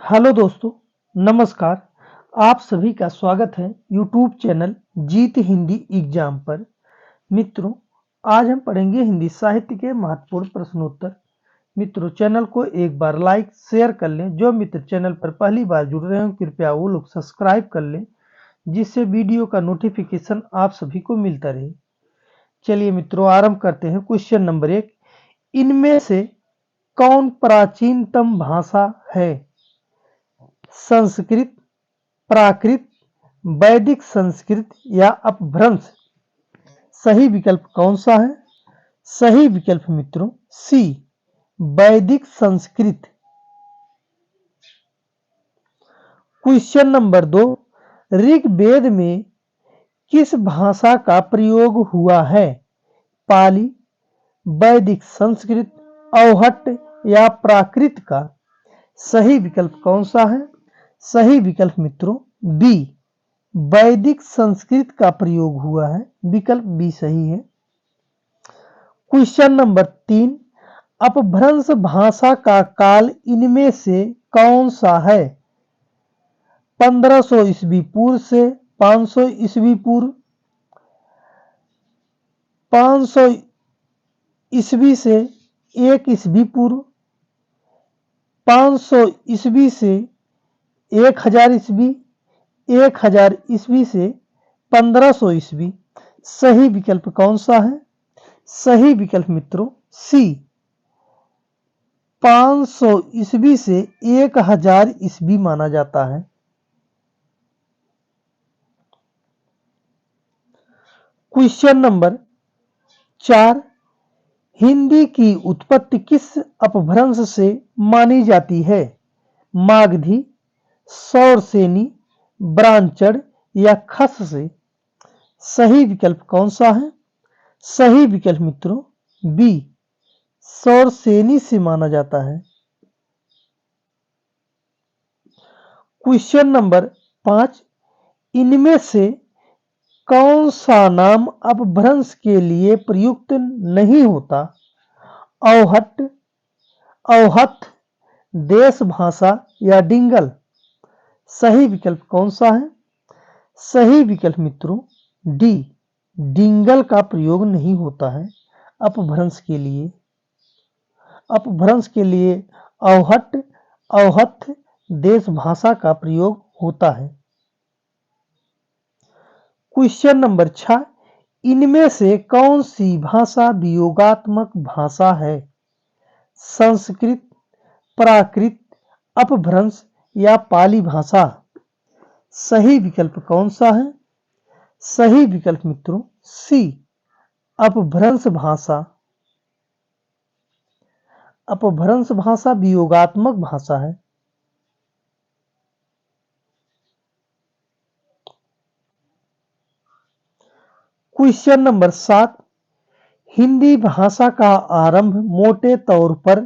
Hello दोस्तों, नमस्कार। आप सभी का स्वागत है यूट्यूब चैनल जीत हिंदी एग्जाम पर। मित्रों, आज हम पढ़ेंगे हिंदी साहित्य के महत्वपूर्ण प्रश्नोत्तर। मित्रों, चैनल को एक बार लाइक शेयर कर लें। जो मित्र चैनल पर पहली बार जुड़ रहे हो कृपया वो लोग सब्सक्राइब कर लें, जिससे वीडियो का नोटिफिकेशन आप सभी को मिलता रहे। चलिए मित्रों, आरंभ करते हैं। क्वेश्चन नंबर 1, इनमें से कौन प्राचीनतम भाषा है? संस्कृत, प्राकृत, वैदिक संस्कृत या अपभ्रंश? सही विकल्प कौन सा है? सही विकल्प मित्रों सी, वैदिक संस्कृत। क्वेश्चन नंबर 2, ऋग्वेद में किस भाषा का प्रयोग हुआ है? पाली, वैदिक संस्कृत, अवहट्ट या प्राकृत का? सही विकल्प कौन सा है? सही विकल्प मित्रों बी, वैदिक संस्कृत का प्रयोग हुआ है। विकल्प बी सही है। क्वेश्चन नंबर 3, अपभ्रंश भाषा का काल इनमें से कौन सा है? 1500 ईस्वी पूर्व से 500 ईस्वी पूर्व, 500 ईस्वी से 1 ईस्वी पूर्व, 500 ईस्वी से 1000 ईस्वी, 1000 ईस्वी से 1500 ईस्वी। सही विकल्प कौन सा है? सही विकल्प मित्रों सी, 500 ईस्वी से 1000 ईस्वी माना जाता है। क्वेश्चन नंबर 4, हिंदी की उत्पत्ति किस अपभ्रंश से मानी जाती है? मागधी, सौरसेनी, ब्राह्मण या खस से? सही विकल्प कौन सा है? सही विकल्प मित्रों बी, सौरसेनी से माना जाता है। क्वेश्चन नंबर 5, इनमें से कौन सा नाम अपभ्रंश के लिए प्रयुक्त नहीं होता? अवहट्ट, अवहथ, देश भाषा या डिंगल? सही विकल्प कौन सा है? सही विकल्प मित्रों डी, डिंगल का प्रयोग नहीं होता है अपभ्रंश के लिए। अपभ्रंश के लिए अवहट्ट, अवहथ, देश भाषा का प्रयोग होता है। क्वेश्चन नंबर 6, इनमें से कौन सी भाषा वियोगात्मक भाषा है? संस्कृत, प्राकृत, अपभ्रंश या पाली भाषा? सही विकल्प कौन सा है? सही विकल्प मित्रों सी, अपभ्रंश भाषा। अपभ्रंश भाषा वियोगात्मक भाषा है। क्वेश्चन नंबर 7, हिंदी भाषा का आरंभ मोटे तौर पर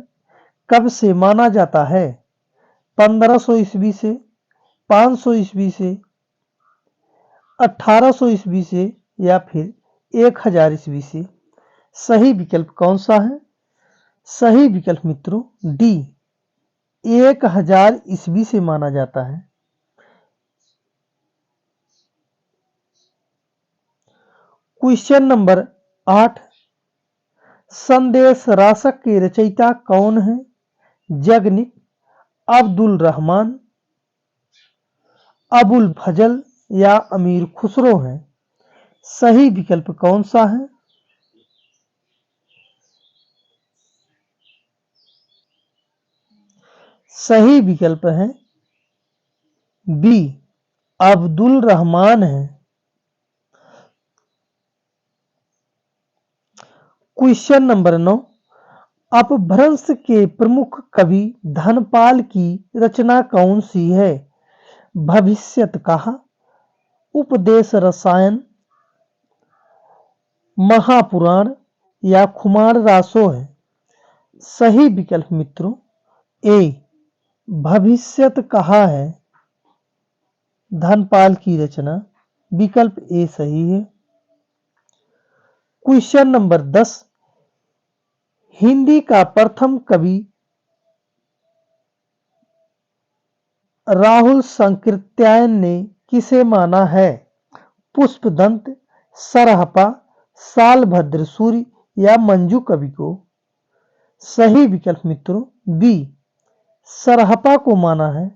कब से माना जाता है? 1500 ईस्वी से, 500 ईस्वी से, 1800 ईस्वी से या फिर 1000 ईस्वी से? सही विकल्प कौन सा है? सही विकल्प मित्रों डी, 1000 ईस्वी से माना जाता है। क्वेश्चन नंबर 8, संदेश रासक के रचयिता कौन है? जगनिक, अब्दुल रहमान, अबुल फजल या अमीर खुसरो हैं? सही विकल्प कौन सा है? सही विकल्प है बी, अब्दुल रहमान है। क्वेश्चन नंबर 9, अपभ्रंश के प्रमुख कवि धनपाल की रचना कौन सी है? भविष्यत कहा, उपदेश रसायन, महापुराण या खुमार रासो है? सही विकल्प मित्रों ए, भविष्यत कहा है धनपाल की रचना। विकल्प ए सही है। क्वेश्चन नंबर 10, हिंदी का प्रथम कवि राहुल संकृत्यायन ने किसे माना है? पुष्पदंत, सरहपा, सालभद्र सूर्य या मंजू कवि को? सही विकल्प मित्रों बी, सरहपा को माना है।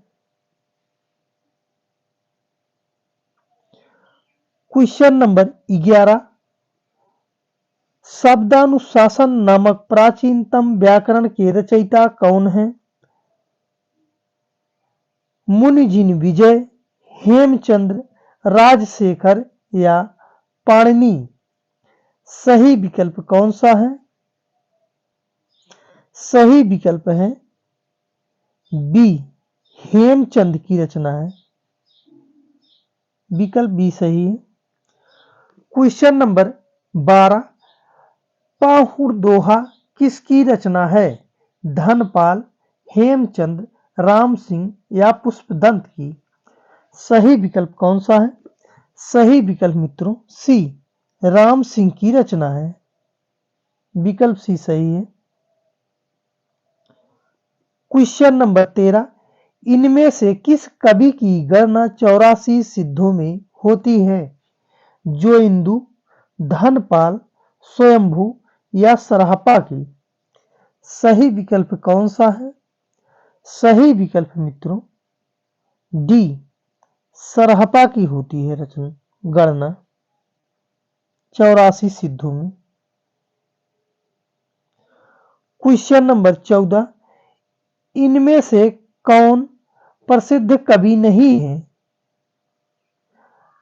क्वेश्चन नंबर 11, शब्दानुशासन नामक प्राचीनतम व्याकरण के रचयिता कौन है? मुनिजिन विजय, हेमचंद्र, राजशेखर या पाणिनि? सही विकल्प कौन सा है? सही विकल्प है बी, हेमचंद की रचना है। विकल्प बी सही है। क्वेश्चन नंबर 12, पाहुड़ दोहा किसकी रचना है? धनपाल, हेमचंद, राम सिंह या पुष्पदंत की? सही विकल्प कौन सा है? सही विकल्प मित्रों सी, राम सिंह की रचना है। विकल्प सी सही है। क्वेश्चन नंबर 13, इनमें से किस कवि की गणना 84 सिद्धों में होती है? जो इंदु, धनपाल, स्वयंभू या सरहपा की? सही विकल्प कौन सा है? सही विकल्प मित्रों डी, सरहपा की होती है रचना गणना 84 सिद्धों में। क्वेश्चन नंबर 14, इनमें से कौन प्रसिद्ध कवि नहीं है?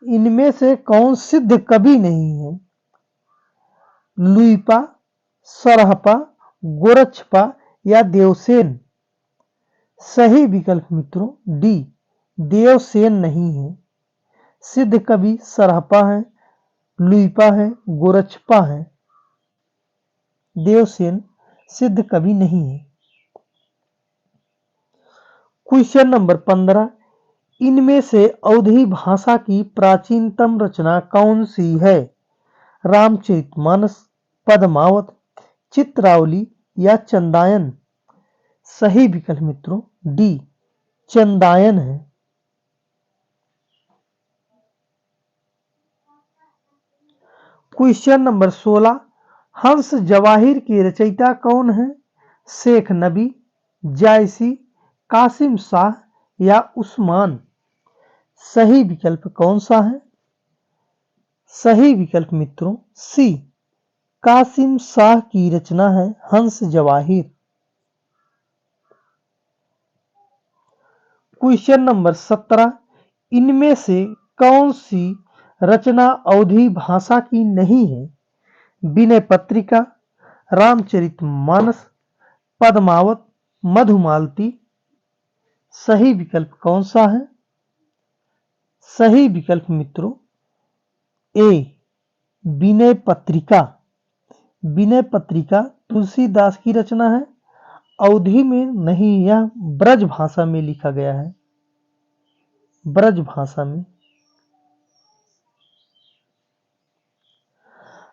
इनमें से कौन सिद्ध कवि नहीं है? लुइपा, सरहपा, गोरक्षपा या देवसेन? सही विकल्प मित्रों डी, देवसेन नहीं है। सिद्ध कवि सरहपा है, लुइपा है, गोरक्षपा है। देवसेन सिद्ध कवि नहीं है। क्वेश्चन नंबर 15, इनमें से अवधी भाषा की प्राचीनतम रचना कौन सी है? रामचरितमानस, पद्मावत, चित्रावली या चंदायन? सही विकल्प मित्रों डी, चंदायन है। क्वेश्चन नंबर 16, हंस जवाहिर के रचयिता कौन है? शेख नबी, जायसी, कासिम शाह या उस्मान? सही विकल्प कौन सा है? सही विकल्प मित्रों सी, कासिम शाह की रचना है हंस जवाहिर। क्वेश्चन नंबर 17, इनमें से कौन सी रचना अवधी भाषा की नहीं है? विनय पत्रिका, रामचरितमानस, पद्मावत, मधुमालती? सही विकल्प कौन सा है? सही विकल्प मित्रों ए, विनय पत्रिका। विनय पत्रिका तुलसीदास की रचना है। अवधी में नहीं, यह ब्रज भाषा में लिखा गया है। ब्रज भाषा में।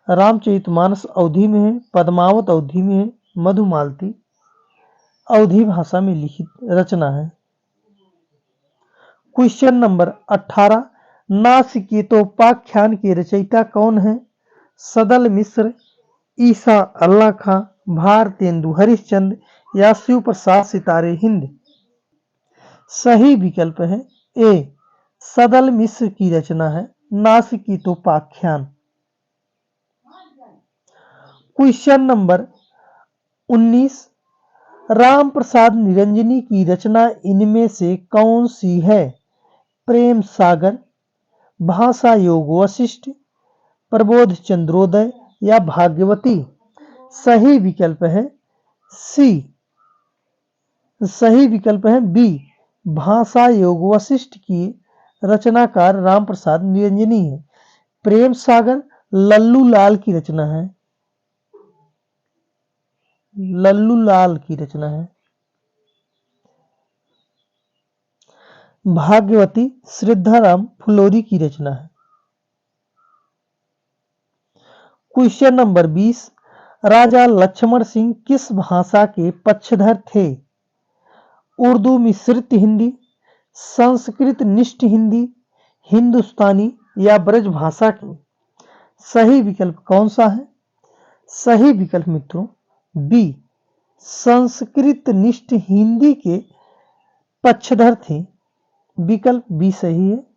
रामचरितमानस अवधी में है, पद्मावत अवधी में है, मधुमालती अवधी भाषा में लिखित रचना है। क्वेश्चन नंबर 18, नासिकेतोपाख्यान के रचयिता कौन है? सदल मिश्र, ईसा अल्लाह खां, भारतेंदु हरिश्चंद्र या शिव प्रसाद सितारे हिंद? सही विकल्प है ए, सदल मिश्र की रचना है नासिकेतोपाख्यान। क्वेश्चन नंबर 19, राम प्रसाद निरंजनी की रचना इनमें से कौन सी है? प्रेम सागर, भाषा योग वशिष्ठ, प्रबोध चंद्रोदय या भाग्यवती? सही विकल्प है सी, सही विकल्प है बी, भाषा योग वशिष्ठ की रचनाकार राम प्रसाद निरंजनी है। प्रेम सागर लल्लू लाल की रचना है। लल्लू लाल की रचना है। भाग्यवती श्रीधरराम फुलोरी की रचना है। क्वेश्चन नंबर 20, राजा लक्ष्मण सिंह किस भाषा के पक्षधर थे? उर्दू मिश्रित हिंदी, संस्कृत निष्ठ हिंदी, हिंदुस्तानी या ब्रजभाषा की? सही विकल्प कौन सा है? सही विकल्प मित्रों बी, संस्कृत निष्ठ हिंदी के पक्षधर थे। विकल्प बी सही है।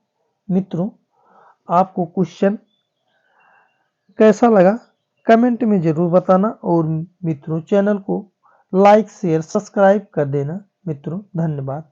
मित्रों, आपको क्वेश्चन कैसा लगा कमेंट में जरूर बताना और मित्रों चैनल को लाइक शेयर सब्सक्राइब कर देना। मित्रों धन्यवाद।